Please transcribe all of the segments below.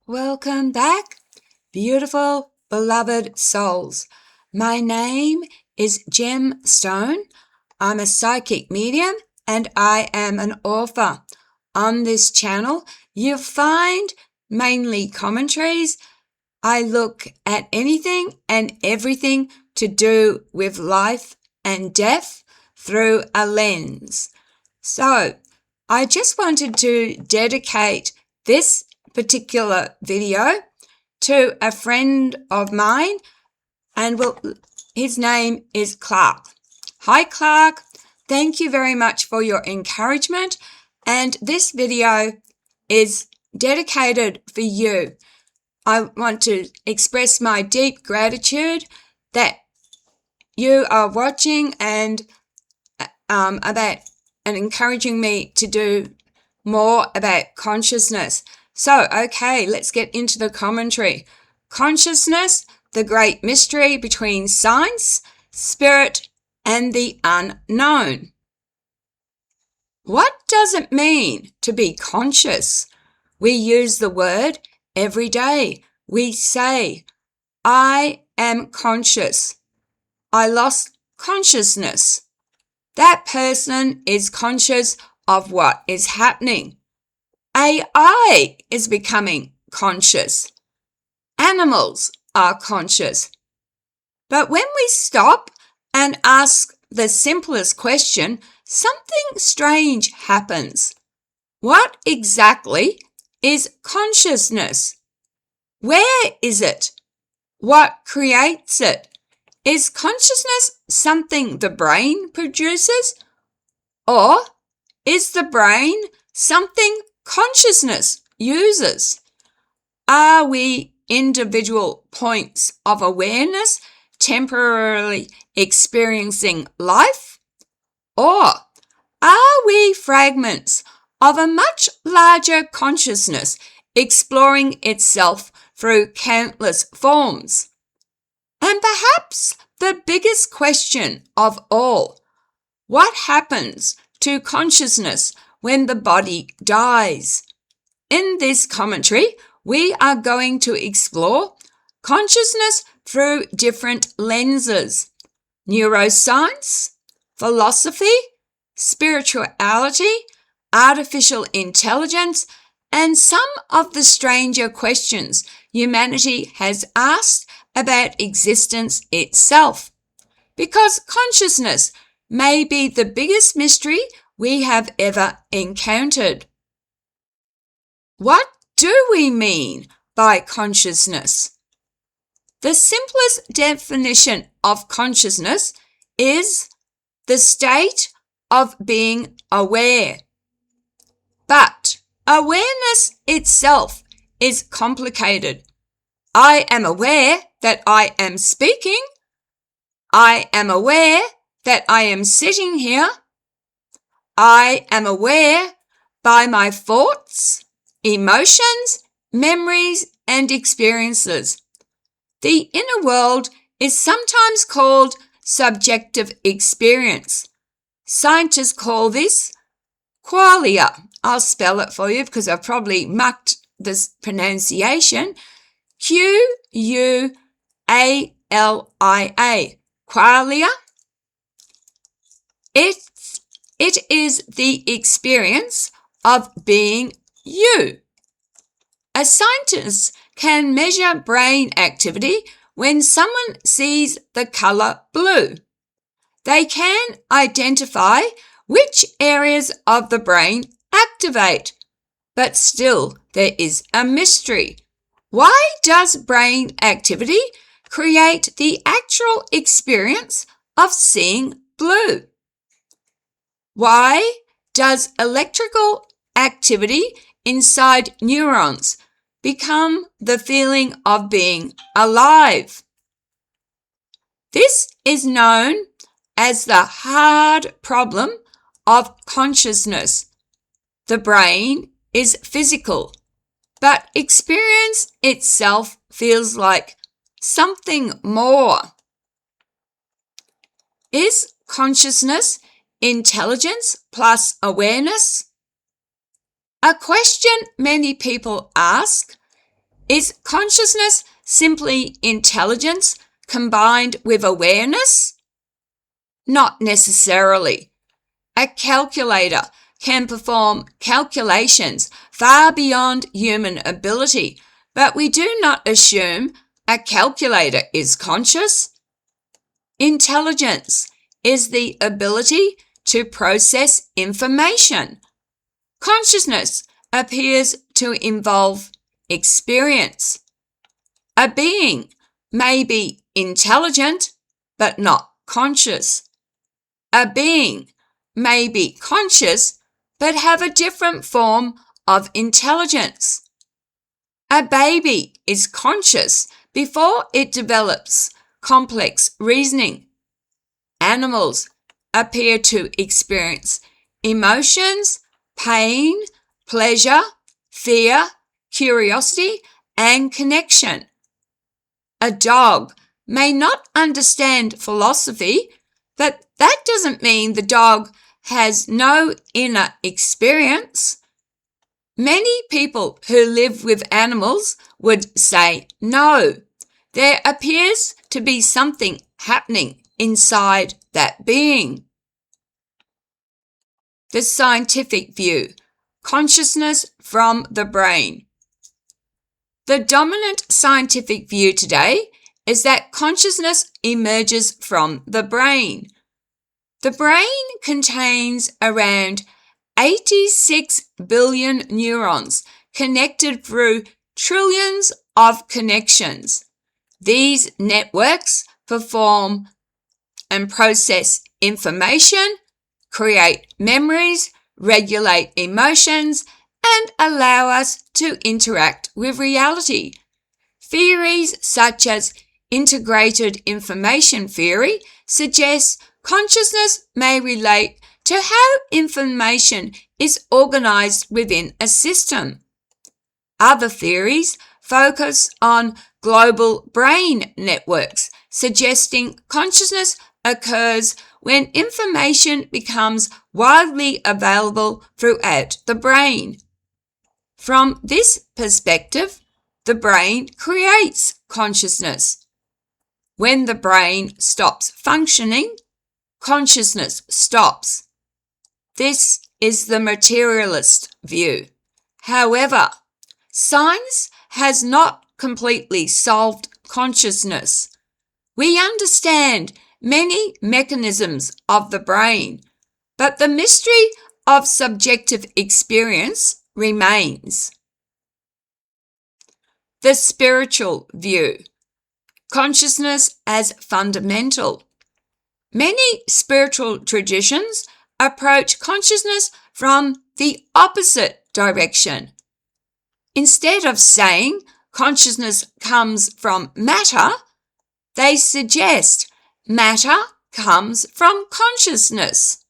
Welcome back, beautiful, beloved souls. My name is Gem Stone. I'm a psychic medium and I am an author. On this channel, you'll find mainly commentaries. I look at anything and everything to do with life and death through a lens. So, I just wanted to dedicate this particular video to a friend of mine, and his name is Clark. Hi Clark, thank you very much for your encouragement, and this video is dedicated for you. I want to express my deep gratitude that you are watching and encouraging me to do more about consciousness. So, okay, let's get into the commentary. Consciousness, the great mystery between science, spirit, and the unknown. What does it mean to be conscious? We use the word every day. We say, I am conscious. I lost consciousness. That person is conscious of what is happening. AI is becoming conscious. Animals are conscious. But when we stop and ask the simplest question, something strange happens. What exactly is consciousness? Where is it? What creates it? Is consciousness something the brain produces? Or is the brain something consciousness uses? Are we individual points of awareness temporarily experiencing life? Or are we fragments of a much larger consciousness exploring itself through countless forms? And perhaps the biggest question of all, what happens to consciousness when the body dies? In this commentary, we are going to explore consciousness through different lenses: neuroscience, philosophy, spirituality, artificial intelligence, and some of the stranger questions humanity has asked about existence itself. Because consciousness may be the biggest mystery we have ever encountered. What do we mean by consciousness? The simplest definition of consciousness is the state of being aware. But awareness itself is complicated. I am aware that I am speaking. I am aware that I am sitting here. I am aware by my thoughts, emotions, memories, and experiences. The inner world is sometimes called subjective experience. Scientists call this qualia. I'll spell it for you because I've probably mucked this pronunciation. Qualia. Qualia. It is the experience of being you. A scientist can measure brain activity when someone sees the color blue. They can identify which areas of the brain activate, but still there is a mystery. Why does brain activity create the actual experience of seeing blue? Why does electrical activity inside neurons become the feeling of being alive? This is known as the hard problem of consciousness. The brain is physical, but experience itself feels like something more. Is consciousness intelligence plus awareness? A question many people ask Is consciousness simply intelligence combined with awareness? Not necessarily. A calculator can perform calculations far beyond human ability, but we do not assume a calculator is conscious. Intelligence is the ability to process information. Consciousness appears to involve experience. A being may be intelligent but not conscious. A being may be conscious but have a different form of intelligence. A baby is conscious before it develops complex reasoning. Animals appear to experience emotions, pain, pleasure, fear, curiosity, and connection. A dog may not understand philosophy, but that doesn't mean the dog has no inner experience. Many people who live with animals would say no. There appears to be something happening inside that being. The scientific view: consciousness from the brain. The dominant scientific view today is that consciousness emerges from the brain. The brain contains around 86 billion neurons connected through trillions of connections. These networks perform and process information, create memories, regulate emotions, and allow us to interact with reality. Theories such as integrated information theory suggest consciousness may relate to how information is organized within a system. Other theories focus on global brain networks, suggesting consciousness occurs when information becomes widely available throughout the brain. From this perspective, the brain creates consciousness. When the brain stops functioning, consciousness stops. This is the materialist view. However, science has not completely solved consciousness. We understand many mechanisms of the brain, but the mystery of subjective experience remains. The spiritual view: consciousness as fundamental. Many spiritual traditions approach consciousness from the opposite direction. Instead of saying consciousness comes from matter, they suggest matter comes from consciousness.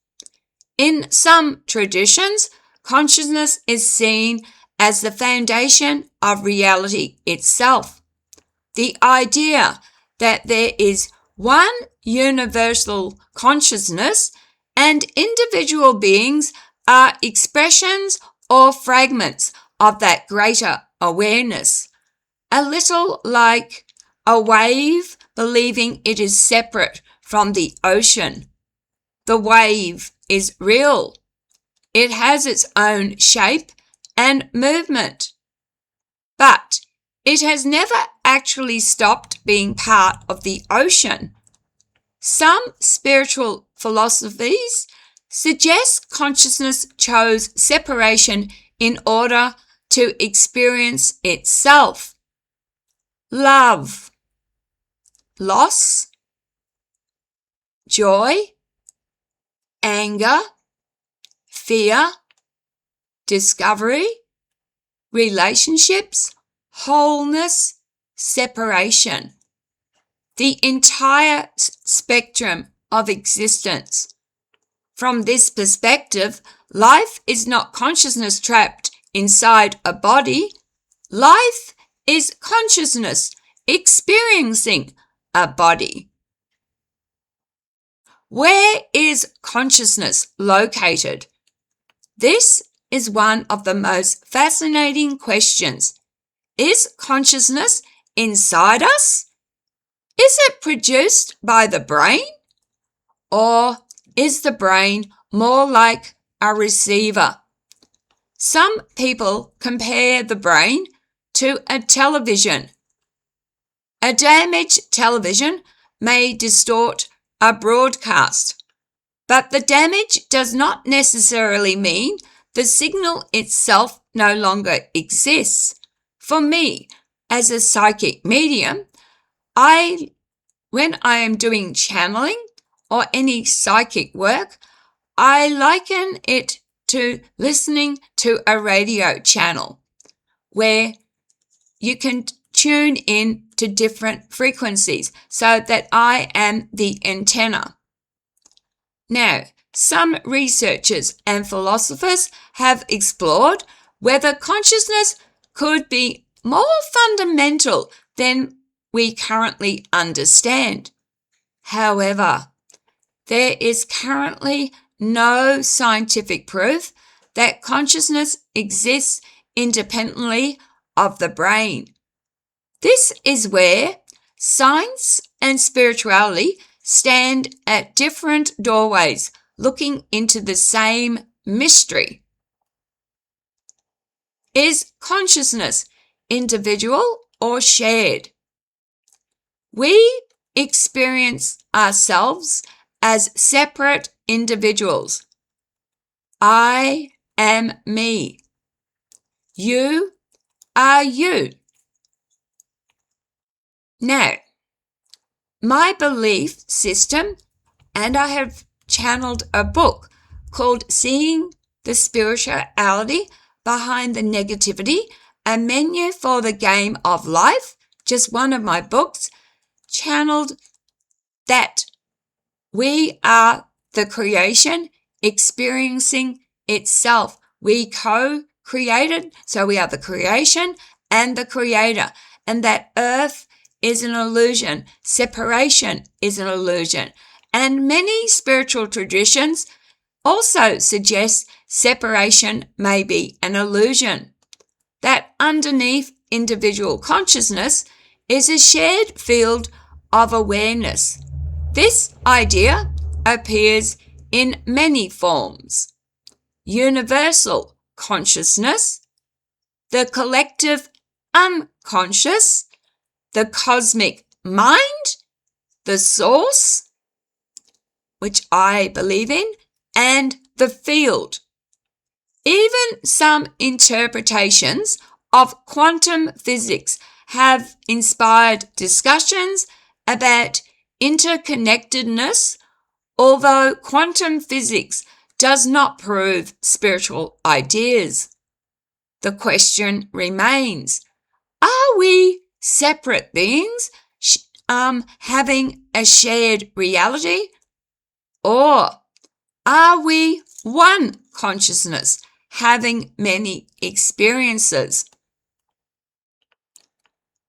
In some traditions, consciousness is seen as the foundation of reality itself. The idea that there is one universal consciousness and individual beings are expressions or fragments of that greater awareness. A little like a wave believing it is separate from the ocean. The wave is real. It has its own shape and movement. But it has never actually stopped being part of the ocean. Some spiritual philosophies suggest consciousness chose separation in order to experience itself. Love, loss, joy, anger, fear, discovery, relationships, wholeness, separation. The entire spectrum of existence. From this perspective, life is not consciousness trapped inside a body. Life is consciousness experiencing a body. Where is consciousness located? This is one of the most fascinating questions. Is consciousness inside us? Is it produced by the brain? Or is the brain more like a receiver? Some people compare the brain to a television. A damaged television may distort a broadcast, but the damage does not necessarily mean the signal itself no longer exists. For me, as a psychic medium, when I am doing channeling or any psychic work, I liken it to listening to a radio channel where you can tune in to different frequencies so that I am the antenna. Now, some researchers and philosophers have explored whether consciousness could be more fundamental than we currently understand. However, there is currently no scientific proof that consciousness exists independently of the brain. This is where science and spirituality stand at different doorways, looking into the same mystery. Is consciousness individual or shared? We experience ourselves as separate individuals. I am me. You are you. Now, my belief system, and I have channeled a book called Seeing the Spirituality Behind the Negativity, a menu for the game of life, just one of my books, channeled that we are the creation experiencing itself. We co-created, so we are the creation and the creator, and that earth is an illusion. Separation is an illusion. And many spiritual traditions also suggest separation may be an illusion. That underneath individual consciousness is a shared field of awareness. This idea appears in many forms. Universal consciousness, the collective unconscious, the cosmic mind, the source, which I believe in, and the field. Even some interpretations of quantum physics have inspired discussions about interconnectedness, although quantum physics does not prove spiritual ideas. The question remains, are we separate beings having a shared reality? Or are we one consciousness having many experiences?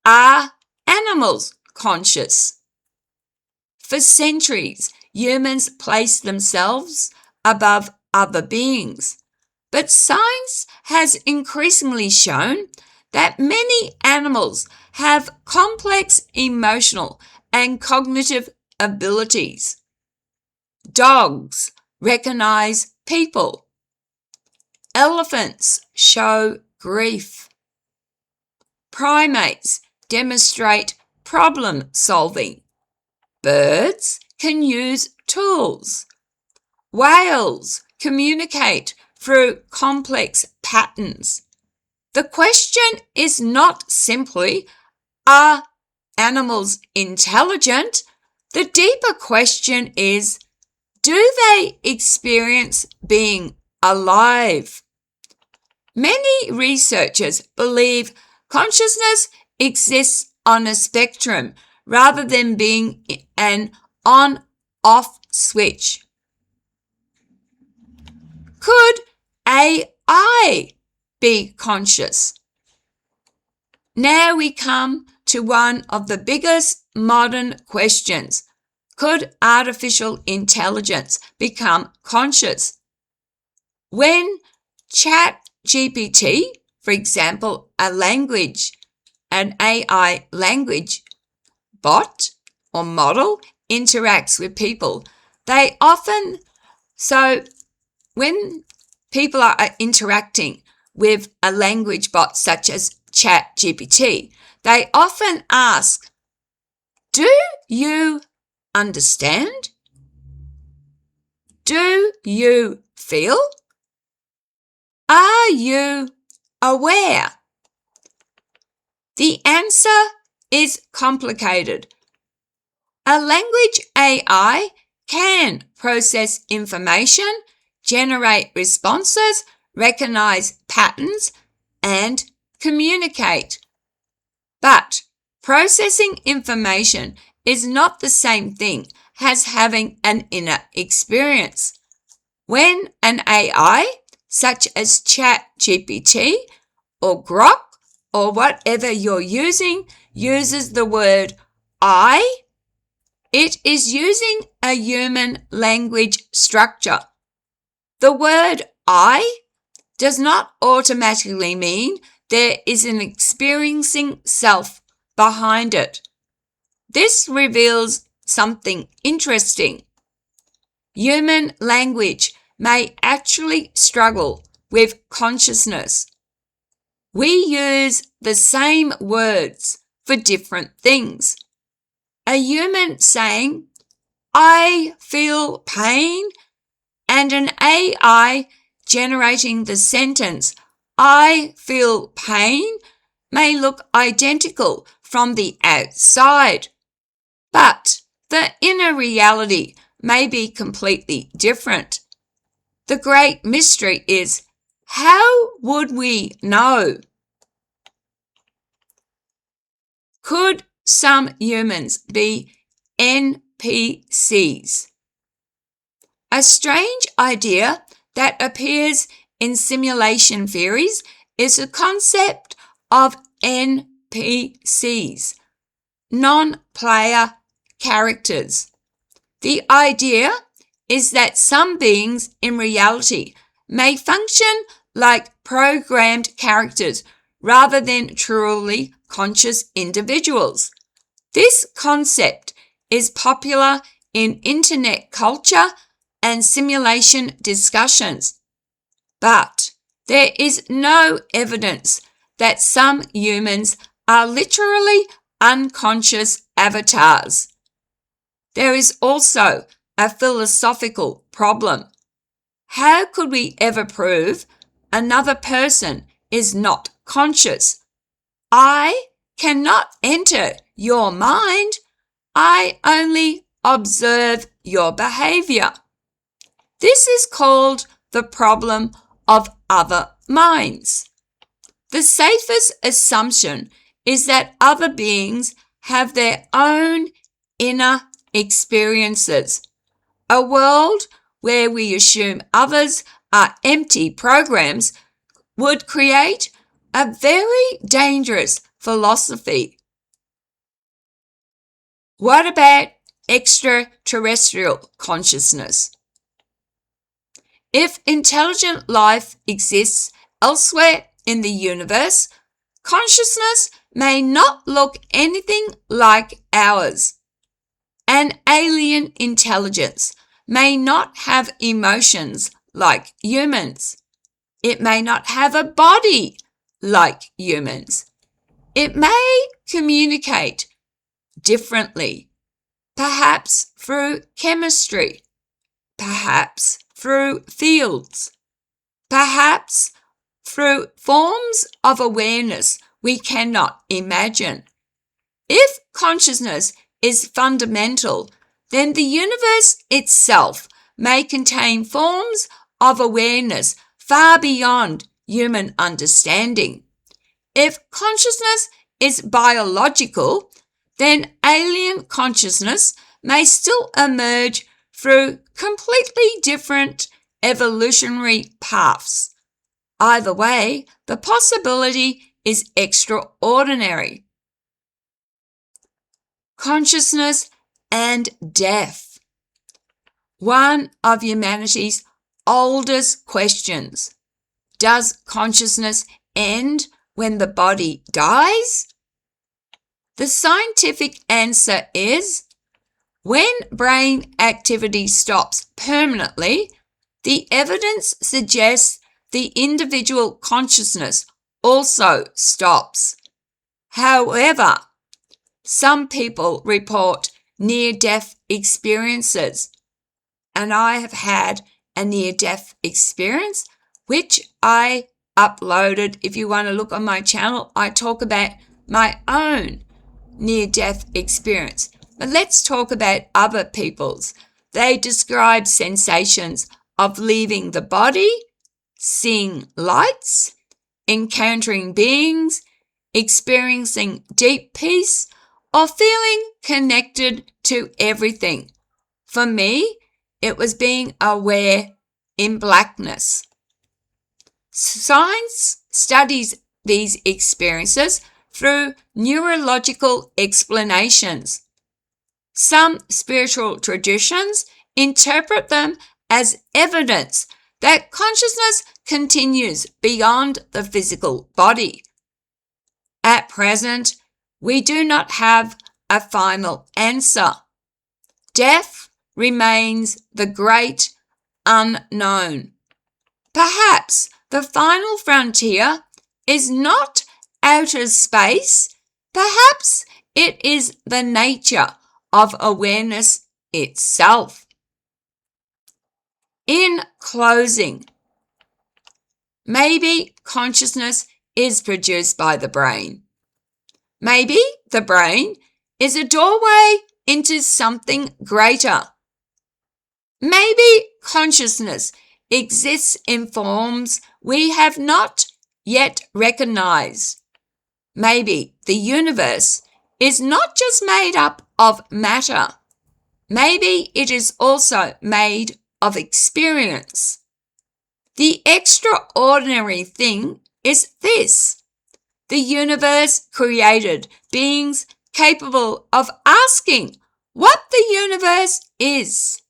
Are animals conscious? For centuries, humans placed themselves above other beings, but science has increasingly shown that many animals have complex emotional and cognitive abilities. Dogs recognize people. Elephants show grief. Primates demonstrate problem solving. Birds can use tools. Whales communicate through complex patterns. The question is not simply, are animals intelligent? The deeper question is, do they experience being alive? Many researchers believe consciousness exists on a spectrum rather than being an on-off switch. Could AI be conscious? Now we come to one of the biggest modern questions. Could artificial intelligence become conscious? When ChatGPT, for example, a language an AI language bot or model interacts with people, when people are interacting with a language bot such as ChatGPT, they often ask, "Do you understand? Do you feel? Are you aware?" The answer is complicated. A language AI can process information, generate responses, recognize patterns, and communicate. But processing information is not the same thing as having an inner experience. When an AI, such as ChatGPT or Grok or whatever you're using, uses the word I, it is using a human language structure. The word I does not automatically mean there is an experiencing self behind it. This reveals something interesting. Human language may actually struggle with consciousness. We use the same words for different things. A human saying, "I feel pain," and an AI generating the sentence, "I feel pain," may look identical from the outside, but the inner reality may be completely different. The great mystery is, how would we know? Could some humans be NPCs? A strange idea that appears in simulation theories is the concept of NPCs, non-player characters. The idea is that some beings in reality may function like programmed characters rather than truly conscious individuals. This concept is popular in internet culture and simulation discussions, but there is no evidence that some humans are literally unconscious avatars. There is also a philosophical problem. How could we ever prove another person is not conscious? I cannot enter your mind. I only observe your behavior. This is called the problem of other minds. The safest assumption is that other beings have their own inner experiences. A world where we assume others are empty programs would create a very dangerous philosophy. What about extraterrestrial consciousness? If intelligent life exists elsewhere in the universe, consciousness may not look anything like ours. An alien intelligence may not have emotions like humans. It may not have a body like humans. It may communicate differently, perhaps through chemistry, perhaps through fields, perhaps through forms of awareness we cannot imagine. If consciousness is fundamental, then the universe itself may contain forms of awareness far beyond human understanding. If consciousness is biological, then alien consciousness may still emerge through completely different evolutionary paths. Either way, the possibility is extraordinary. Consciousness and death. One of humanity's oldest questions. Does consciousness end when the body dies? The scientific answer is when brain activity stops permanently, the evidence suggests the individual consciousness also stops. However, some people report near-death experiences, and I have had a near-death experience, which I uploaded. If you want to look on my channel, I talk about my own near-death experience. But let's talk about other people's. They describe sensations of leaving the body, seeing lights, encountering beings, experiencing deep peace, or feeling connected to everything. For me, it was being aware in blackness. Science studies these experiences through neurological explanations. Some spiritual traditions interpret them as evidence that consciousness continues beyond the physical body. At present, we do not have a final answer. Death remains the great unknown. Perhaps the final frontier is not outer space. Perhaps it is the nature of awareness itself. In closing, maybe consciousness is produced by the brain. Maybe the brain is a doorway into something greater. Maybe consciousness exists in forms we have not yet recognized. Maybe the universe is not just made up of matter. Maybe it is also made of experience. The extraordinary thing is this: the universe created beings capable of asking what the universe is.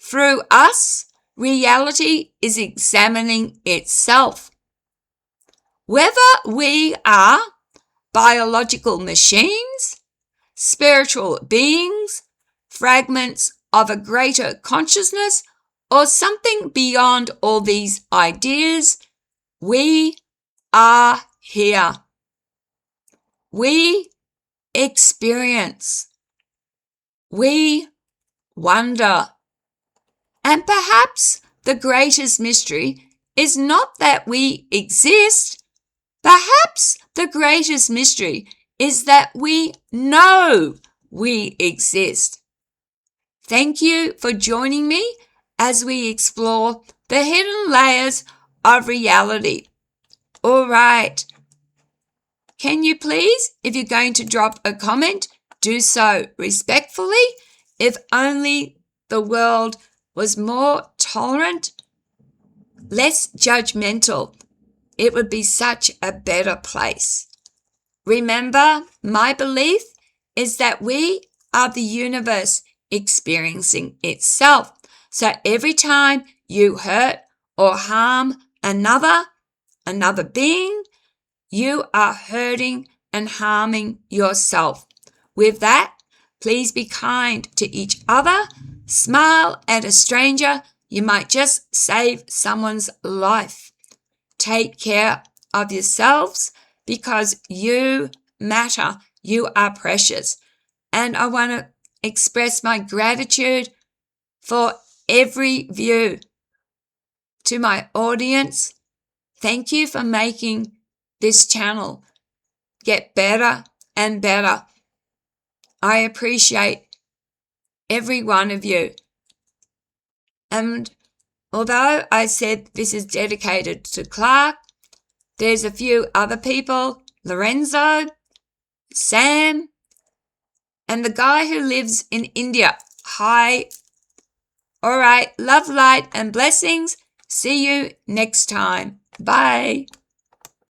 Through us, reality is examining itself. Whether we are biological machines, spiritual beings, fragments of a greater consciousness, or something beyond all these ideas, we are here. We experience. We wonder. And perhaps the greatest mystery is not that we exist. Perhaps the greatest mystery is that we know we exist. Thank you for joining me as we explore the hidden layers of reality. All right. Can you please, if you're going to drop a comment, do so respectfully? If only the world was more tolerant, less judgmental, it would be such a better place. Remember, my belief is that we are the universe experiencing itself. So every time you hurt or harm another being, you are hurting and harming yourself. With that, please be kind to each other. Smile at a stranger. You might just save someone's life. Take care of yourselves because you matter. You are precious. And I want to express my gratitude for every view. To my audience, thank you for making this channel get better and better. I appreciate every one of you. And although I said this is dedicated to Clark, there's a few other people, Lorenzo, Sam, and the guy who lives in India. Hi. All right. Love, light, and blessings. See you next time. Bye.